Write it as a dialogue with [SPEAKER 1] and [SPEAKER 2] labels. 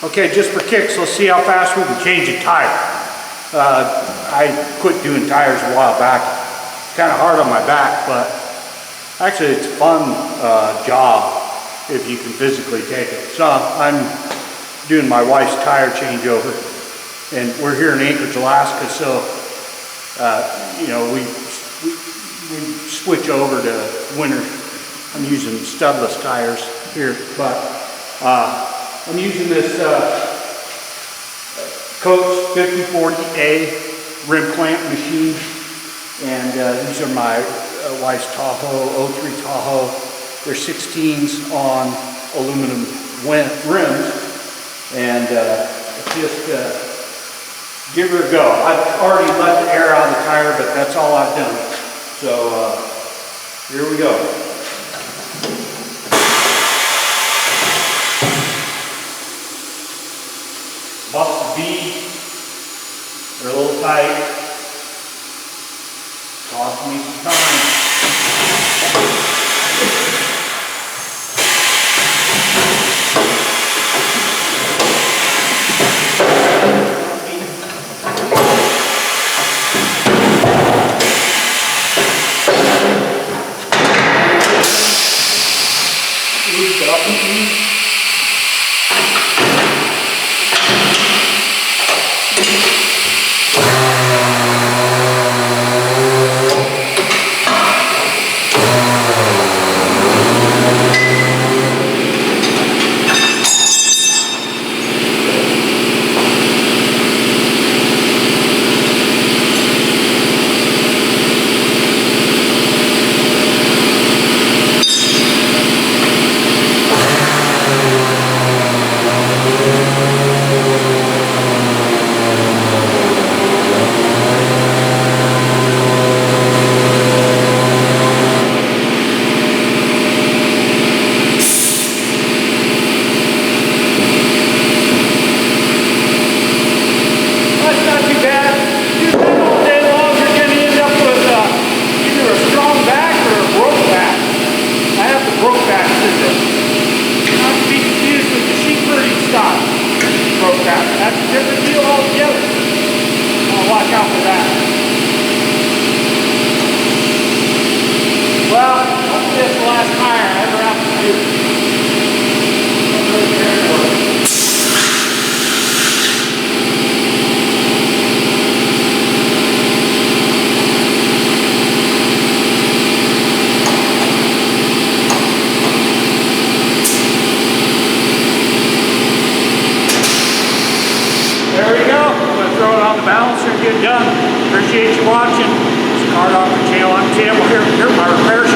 [SPEAKER 1] Okay, just for kicks, let's see how fast we can change a tire. I quit doing tires a while back. Kind of hard on my back, but actually it's a fun job if you can physically take it. So I'm doing my wife's tire changeover, and we're here in Anchorage, Alaska, so you know, we switch over to winter. I'm using studless tires here, but I'm using this Coach 5040A rim clamp machine, and these are my wife's Tahoe, 03 Tahoe. They're 16s on aluminum rims, and just give her a go. I've already let the air out of the tire, but that's all I've done. So here we go. Bust the bead. They're a little tight. Cost me some time. That's a different deal altogether. I'll watch out for that. Well, hopefully that's the last tire I ever have to do. There we go. I'm going to throw it on the balancer and get it done. Appreciate you watching. It's Card off the channel. I'm Tim. Here's my repair shop.